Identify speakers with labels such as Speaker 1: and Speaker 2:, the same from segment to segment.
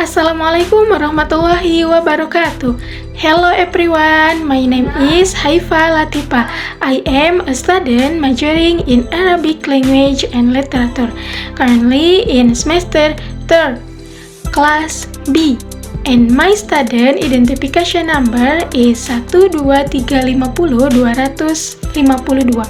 Speaker 1: Assalamualaikum warahmatullahi wabarakatuh. Hello everyone, my name is Haifa Latifa. I am a student majoring in Arabic language and literature, currently in semester 3rd, class B. And my student identification number is 123500252.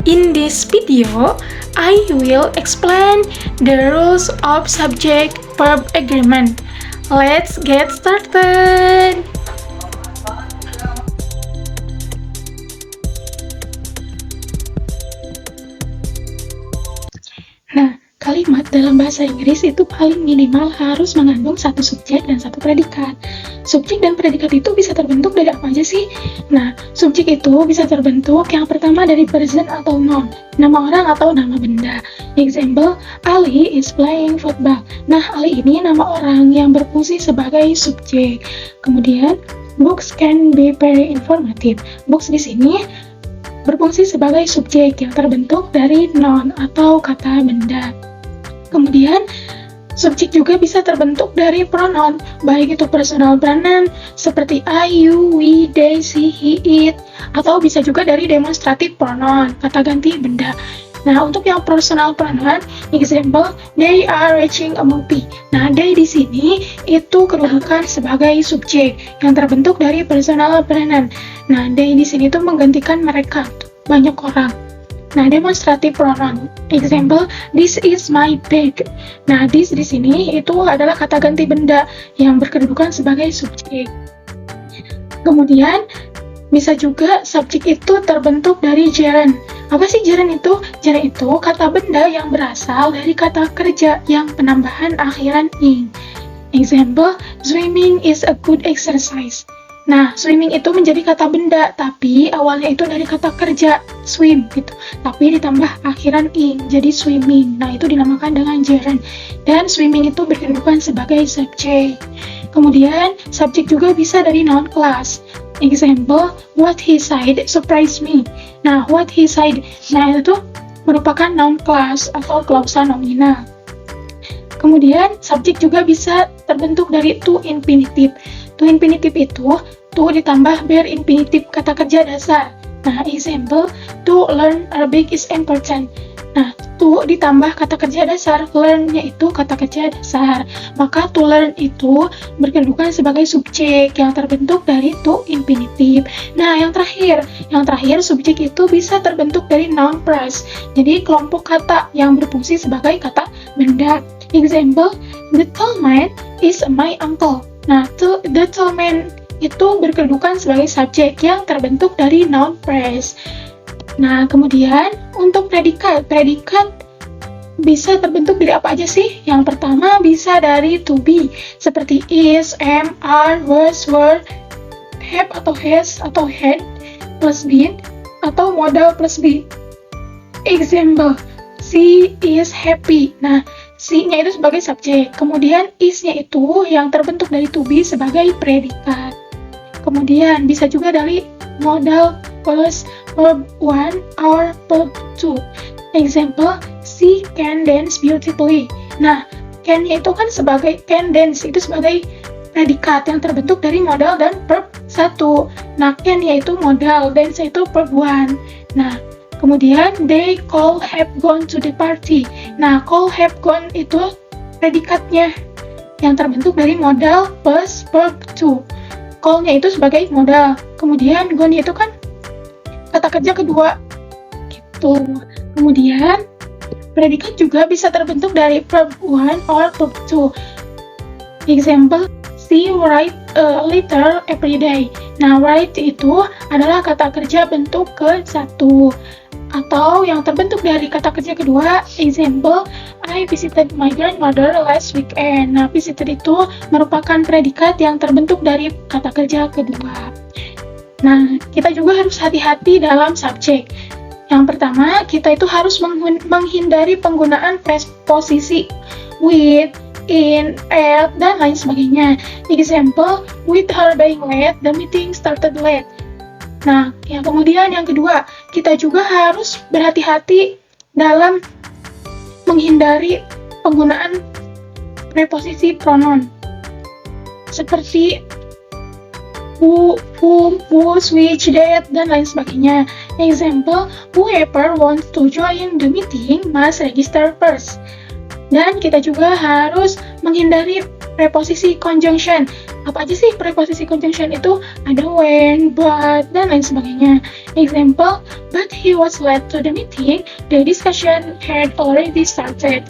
Speaker 1: In this video, I will explain the rules of subject-verb agreement. Let's get started! Nah, kalimat dalam bahasa Inggris itu paling minimal harus mengandung satu subjek dan satu predikat. Subjek dan predikat itu bisa terbentuk dari apa aja sih? Nah, subjek itu bisa terbentuk yang pertama dari person atau noun, nama orang atau nama benda. Example, Ali is playing football. Nah, Ali ini nama orang yang berfungsi sebagai subjek. Kemudian, books can be very informative. Books di sini berfungsi sebagai subjek yang terbentuk dari noun atau kata benda. Kemudian, subjek juga bisa terbentuk dari pronoun, baik itu personal pronoun seperti I, you, we, they, she, he, it, atau bisa juga dari demonstrative pronoun, kata ganti benda. Nah, untuk yang personal pronoun, example, they are watching a movie. Nah, they di sini itu kedudukan sebagai subjek yang terbentuk dari personal pronoun. Nah, they di sini itu menggantikan mereka, banyak orang. Nah, demonstrative pronoun, example, this is my bag. Nah, this di sini itu adalah kata ganti benda yang berkedudukan sebagai subjek. Kemudian, bisa juga subjek itu terbentuk dari gerund. Apa sih gerund itu? Gerund itu kata benda yang berasal dari kata kerja yang penambahan akhiran ing. Example, swimming is a good exercise. Nah, swimming itu menjadi kata benda, tapi awalnya itu dari kata kerja, swim gitu. Tapi ditambah akhiran ing, jadi swimming. Nah, itu dinamakan dengan gerund. Dan swimming itu berkedudukan sebagai subjek. Kemudian, subjek juga bisa dari noun class. Example, what he said surprised me. Nah, what he said, nah itu merupakan noun class atau klausa nominal. Kemudian, subjek juga bisa terbentuk dari to infinitive. To infinitive itu to ditambah verb infinitive kata kerja dasar. Nah, example, to learn Arabic is important. Nah, to ditambah kata kerja dasar, learn-nya itu kata kerja dasar. Maka to learn itu berkedudukan sebagai subjek yang terbentuk dari to infinitive. Nah, yang terakhir subjek itu bisa terbentuk dari noun plus. Jadi, kelompok kata yang berfungsi sebagai kata benda. Example, the tall man is my uncle. Nah, the tall man itu berkedudukan sebagai subjek yang terbentuk dari noun phrase. Nah, kemudian untuk predikat bisa terbentuk dari apa aja sih? Yang pertama bisa dari to be, seperti is, am, are, was, were, have atau has atau had plus been, atau modal plus be. Example, she is happy. Nah, she-nya itu sebagai subjek, kemudian is-nya itu yang terbentuk dari to be sebagai predikat. Kemudian bisa juga dari modal plus verb 1 or verb 2. Example, she can dance beautifully. Nah, can-nya itu kan sebagai can dance, itu sebagai predikat yang terbentuk dari modal dan verb 1. Nah, can-nya itu modal, dance-nya itu verb 1. Nah, kemudian, they could have gone to the party. Nah, could have gone itu predikatnya yang terbentuk dari modal plus verb 2. Could-nya itu sebagai modal. Kemudian, gone itu kan kata kerja kedua. Gitu. Kemudian, predikat juga bisa terbentuk dari verb 1 or verb 2. Example, she write a letter every day. Nah, write itu adalah kata kerja bentuk ke-1. Atau yang terbentuk dari kata kerja kedua, example, I visited my grandmother last weekend. Nah, visited itu merupakan predikat yang terbentuk dari kata kerja kedua. Nah, kita juga harus hati-hati dalam subjek. Yang pertama, kita itu harus menghindari penggunaan preposisi with, in, at, dan lain sebagainya. Example, with her being late, the meeting started late. Nah, yang kemudian yang kedua, kita juga harus berhati-hati dalam menghindari penggunaan preposisi pronoun. seperti whom, which, that, dan lain sebagainya. Example, whoever wants to join the meeting must register first. Dan kita juga harus menghindari preposisi conjunction. Apa aja sih preposisi conjunction itu? Ada when, but, dan lain sebagainya. Example, but he was late to the meeting, the discussion had already started.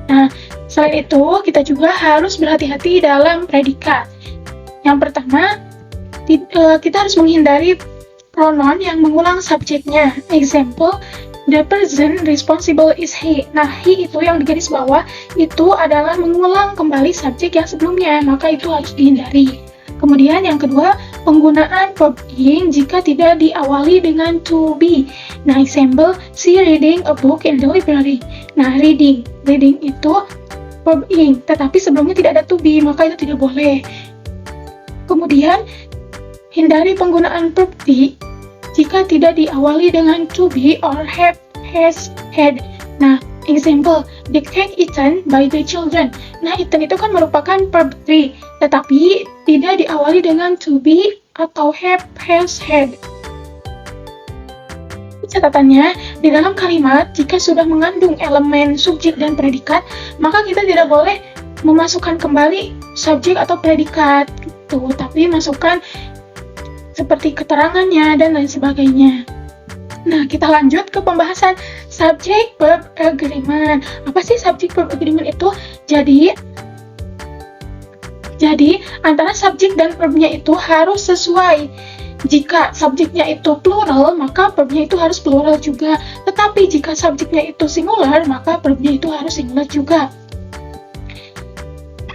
Speaker 1: Nah, selain itu, kita juga harus berhati-hati dalam predikat. Yang pertama, kita harus menghindari pronoun yang mengulang subjeknya. Example, the person responsible is he. Nah, he itu yang di garis bawah, itu adalah mengulang kembali subjek yang sebelumnya, maka itu harus dihindari. Kemudian yang kedua, penggunaan verb ing jika tidak diawali dengan to be. Nah, example, she reading a book in the library. Nah, reading itu verb ing, tetapi sebelumnya tidak ada to be, maka itu tidak boleh. Kemudian, hindari penggunaan verb be jika tidak diawali dengan to be or have, has, had. Nah, example, the cake eaten by the children. Nah, eaten itu kan merupakan verb 3, tetapi tidak diawali dengan to be atau have, has, had. Catatannya, di dalam kalimat, jika sudah mengandung elemen subjek dan predikat, maka kita tidak boleh memasukkan kembali subjek atau predikat, gitu, tapi masukkan seperti keterangannya dan lain sebagainya. Nah, kita lanjut ke pembahasan subject verb agreement. Apa sih subject verb agreement itu? Jadi antara subjek dan verbnya itu harus sesuai. Jika subjeknya itu plural, maka verbnya itu harus plural juga. Tetapi jika subjeknya itu singular, maka verbnya itu harus singular juga.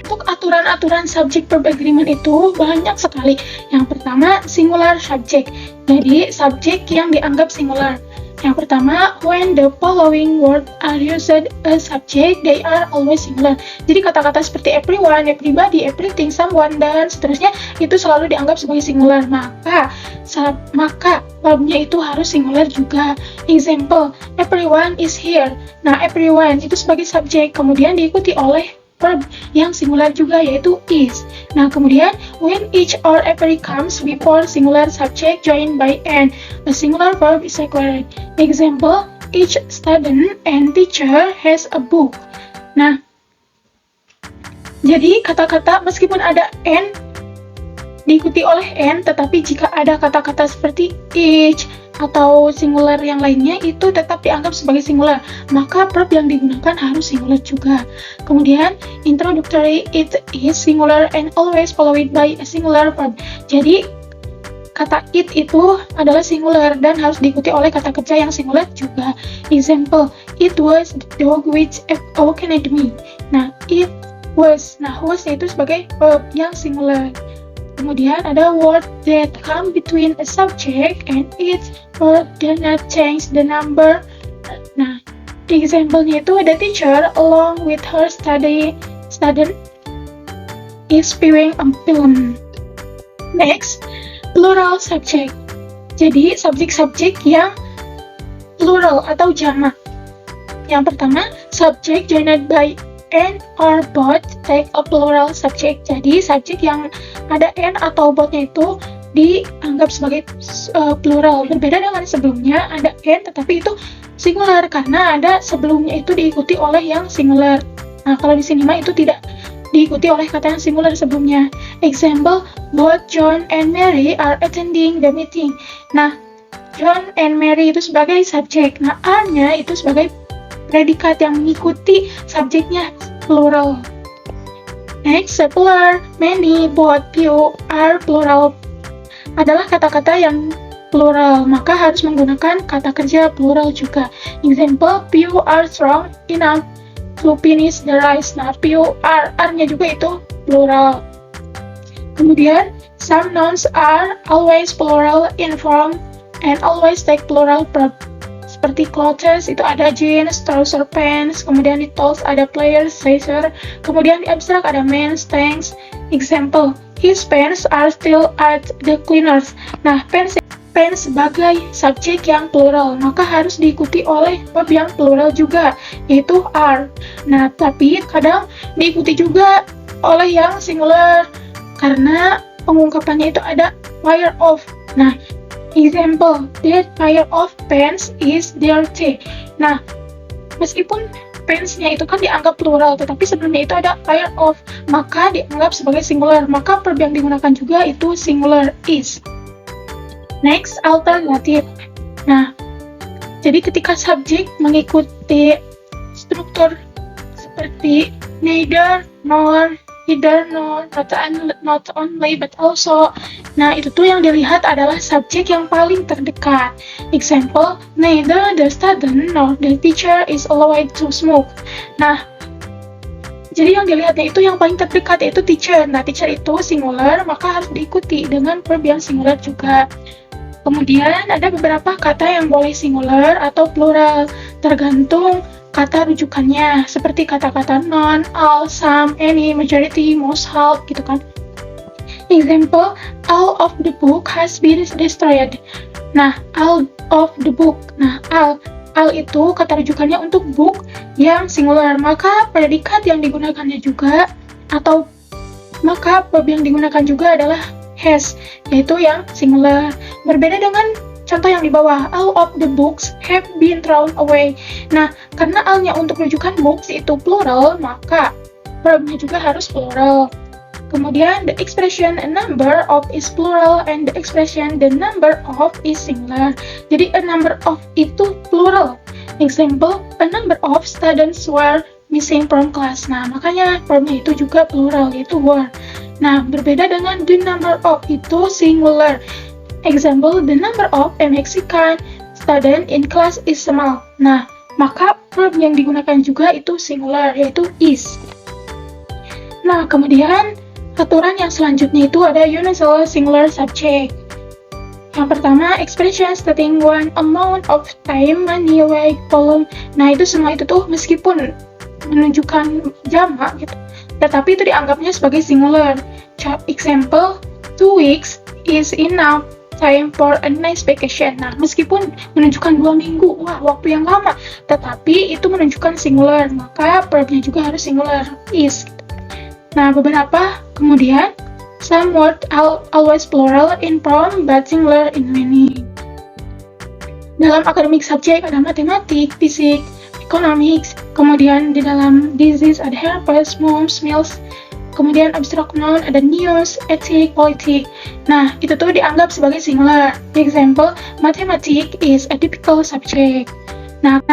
Speaker 1: Untuk aturan-aturan subject verb agreement itu banyak sekali. Yang pertama, singular subject. Jadi, subjek yang dianggap singular. Yang pertama, when the following words are used as subject, they are always singular. Jadi, kata-kata seperti everyone, everybody, everything, someone, dan seterusnya itu selalu dianggap sebagai singular. Maka verbnya itu harus singular juga. Example, everyone is here. Nah, everyone itu sebagai subjek, kemudian diikuti oleh verb yang singular juga, yaitu is. Nah, kemudian when each or every comes before singular subject joined by an, a singular verb is required. Example, each student and teacher has a book. Nah, jadi kata-kata meskipun ada an diikuti oleh an, tetapi jika ada kata-kata seperti each atau singular yang lainnya itu tetap dianggap sebagai singular, maka verb yang digunakan harus singular juga. Kemudian, introductory, it is singular and always followed by a singular verb. Jadi, kata it itu adalah singular dan harus diikuti oleh kata kerja yang singular juga. Example, it was the dog which awakened me. Nah, it was. Nah, was itu sebagai verb yang singular. Kemudian ada word that come between a subject and its verb does not change the number. Nah, example-nya itu the teacher along with her student is viewing a film. Next, plural subject. Jadi subjek-subjek yang plural atau jamak. Yang pertama, subject joined by and or both take a plural subject. Jadi subjek yang ada and atau both-nya itu dianggap sebagai plural. Berbeda dengan sebelumnya ada and tetapi itu singular karena ada sebelumnya itu diikuti oleh yang singular. Nah, kalau di sini mah itu tidak diikuti oleh kata yang singular sebelumnya. Example, both John and Mary are attending the meeting. Nah, John and Mary itu sebagai subjek. Nah, are-nya itu sebagai predikat yang mengikuti subjeknya plural. Next, secular, many, both, few, are plural adalah kata-kata yang plural, maka harus menggunakan kata kerja plural juga. Example, few are strong enough to finish the rice. Nah, few are-nya juga itu plural. Kemudian, some nouns are always plural in form and always take plural verb. Seperti clothes itu ada jeans, trouser, pants, kemudian di tools ada players, scissors, kemudian di abstract ada men's, tanks. Example, his pants are still at the cleaners. Nah, pants sebagai subjek yang plural, maka harus diikuti oleh verb yang plural juga, yaitu are. Nah, tapi kadang diikuti juga oleh yang singular. karena pengungkapannya itu ada fire of. Nah, example, that fire of pants is dirty. Nah, meskipun pants-nya itu kan dianggap plural, tetapi sebelumnya itu ada fire of, maka dianggap sebagai singular. Maka verb yang digunakan juga itu singular, is. Next, alternative. Nah, jadi ketika subjek mengikuti struktur seperti neither, nor, either, nor, not only, but also. Nah, itu tuh yang dilihat adalah subjek yang paling terdekat. Example, neither the student nor the teacher is allowed to smoke. Nah, jadi yang dilihatnya itu yang paling terdekat, yaitu teacher. Nah, teacher itu singular, maka harus diikuti dengan verb yang singular juga. Kemudian ada beberapa kata yang boleh singular atau plural, tergantung kata rujukannya, seperti kata-kata none, all, some, any, majority, most, half, gitu kan. Example, all of the book has been destroyed. Nah, all of the book. Nah, all itu kata rujukannya untuk book yang singular, maka predikat yang digunakannya juga, atau maka verb yang digunakan juga adalah has, yaitu yang singular. Berbeda dengan contoh yang di bawah, all of the books have been thrown away. Nah, karena all-nya untuk rujukan books itu plural, maka verb-nya juga harus plural. Kemudian, the expression a number of is plural and the expression the number of is singular. Jadi, a number of itu plural. Example, a number of students were missing from class. Nah, makanya verb-nya itu juga plural, yaitu were. Nah, berbeda dengan the number of itu singular. Example, the number of a Mexican student in class is small. Nah, maka verb yang digunakan juga itu singular, yaitu is. Nah, kemudian aturan yang selanjutnya itu ada universal singular subject. Yang pertama, expression stating one amount of time, money, weight, volume. Nah, itu semua itu tuh meskipun menunjukkan jamak gitu, tetapi itu dianggapnya sebagai singular. Example, 2 weeks is enough time for a nice vacation. Nah, meskipun menunjukkan 2 minggu, wah, waktu yang lama, tetapi itu menunjukkan singular, maka verb-nya juga harus singular, is. Nah, beberapa kemudian, some words always plural in form but singular in meaning. Dalam academic subject ada matematik, fisik, economics, kemudian di dalam disease ada herpes, mumps, measles, kemudian abstract noun ada news, ethic, politik. Nah, itu tuh dianggap sebagai singular. Example, mathematics is a typical subject. Nah,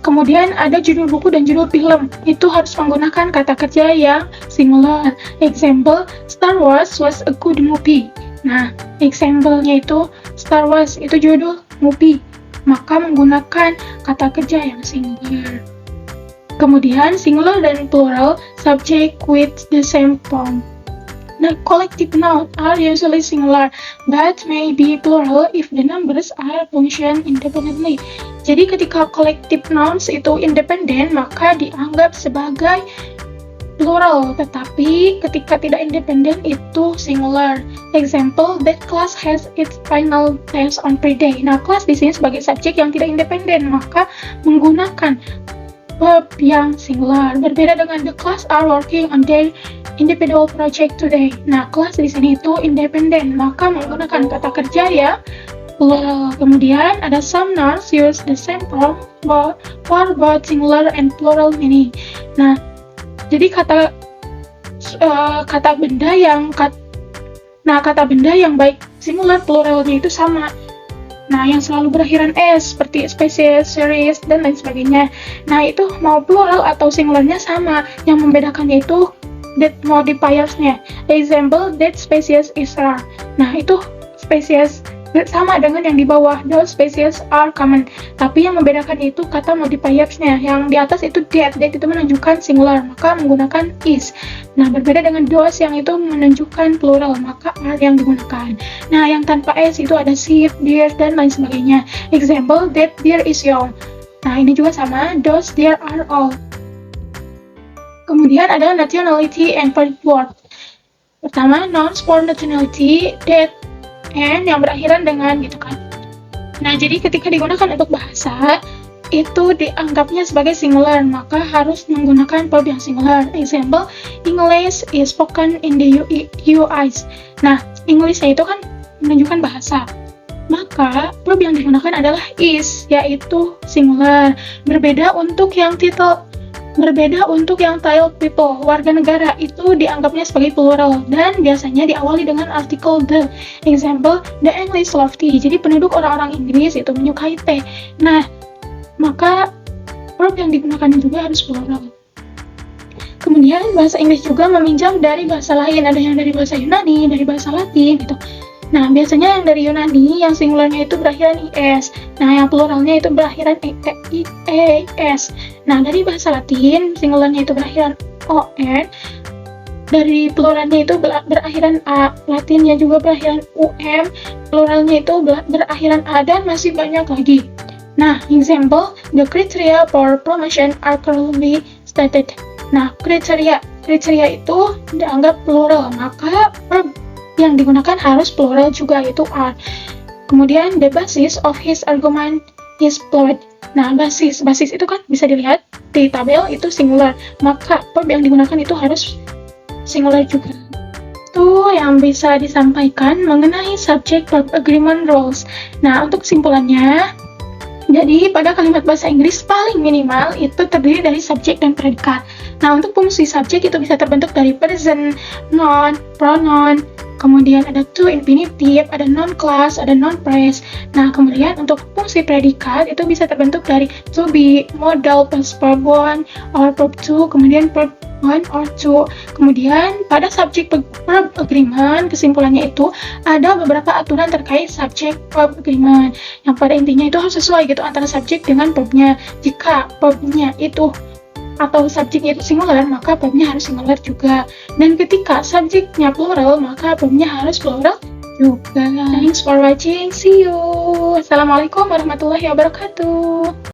Speaker 1: kemudian ada judul buku dan judul film. Itu harus menggunakan kata kerja yang singular. Example, Star Wars was a good movie. Nah, example-nya itu Star Wars itu judul movie, maka menggunakan kata kerja yang singular. Kemudian singular dan plural subject with the same form. Nah, collective nouns are usually singular, but may be plural if the numbers are function independently. Jadi ketika collective nouns itu independen, maka dianggap sebagai plural, tetapi ketika tidak independen itu singular. Example, that class has its final test on Friday. Nah, class di sini sebagai subjek yang tidak independen, maka menggunakan verb yang singular. Berbeda dengan the class are working on their individual project today. Nah, kelas di sini itu independen, maka menggunakan kata kerja ya plural. Kemudian ada some nouns use the same form for both singular and plural meaning. Nah, jadi kata benda yang baik singular pluralnya itu sama. Nah, yang selalu berakhiran s seperti species, series, dan lain sebagainya. Nah, itu mau plural atau singularnya sama. Yang membedakannya itu that modifiers-nya. Example, that species is rare. Nah, itu species sama dengan yang di bawah, those species are common. Tapi yang membedakan itu kata modifiers-nya. Yang di atas itu that itu menunjukkan singular, maka menggunakan is. Nah, berbeda dengan those yang itu menunjukkan plural, maka are yang digunakan. Nah, yang tanpa s itu ada sheep, deer, dan lain sebagainya. Example, that deer is young. Nah, ini juga sama, those deer are old. Kemudian ada nationality and word. Pertama, nouns for nationality, that, and yang berakhiran dengan gitu kan. Nah, jadi ketika digunakan untuk bahasa, itu dianggapnya sebagai singular, maka harus menggunakan verb yang singular. Example, English is spoken in the US. Nah, English-nya itu kan menunjukkan bahasa. Maka verb yang digunakan adalah is, yaitu singular. Berbeda untuk yang title people, warga negara, itu dianggapnya sebagai plural dan biasanya diawali dengan artikel the. Example, the English love tea. Jadi penduduk orang-orang Inggris itu menyukai teh. Nah, maka verb yang digunakan juga harus plural. Kemudian bahasa Inggris juga meminjam dari bahasa lain, ada yang dari bahasa Yunani, dari bahasa Latin gitu. Nah, biasanya yang dari Yunani, yang singularnya itu berakhiran is. Nah, yang pluralnya itu berakhiran es. Nah, dari bahasa Latin, singularnya itu berakhiran on. Dari pluralnya itu berakhiran a. Latinnya juga berakhiran pluralnya itu berakhiran a, dan masih banyak lagi. Nah, example, the criteria for promotion are currently stated. Nah, kriteria itu dianggap plural, maka verb yang digunakan harus plural juga, yaitu are. Kemudian, the basis of his argument is plural. Nah, basis itu kan bisa dilihat di tabel itu singular, maka verb yang digunakan itu harus singular juga. Itu yang bisa disampaikan mengenai subject-verb agreement rules. Nah, untuk kesimpulannya, jadi pada kalimat bahasa Inggris paling minimal itu terdiri dari subjek dan predikat. Nah, untuk fungsi subjek itu bisa terbentuk dari present, noun, pronoun, kemudian ada to infinitive, ada noun class, ada noun phrase. Nah, kemudian untuk fungsi predikat itu bisa terbentuk dari to be, modal plus verb 1 or verb 2, kemudian verb 1 or 2. Kemudian pada subject verb agreement, kesimpulannya itu ada beberapa aturan terkait subject verb agreement yang pada intinya itu harus sesuai gitu antara subjek dengan verbnya. Jika verbnya itu atau subjeknya itu singular, maka verbnya harus singular juga. Dan ketika subjeknya plural, maka verbnya harus plural juga. Thanks for watching. See you. Assalamualaikum warahmatullahi wabarakatuh.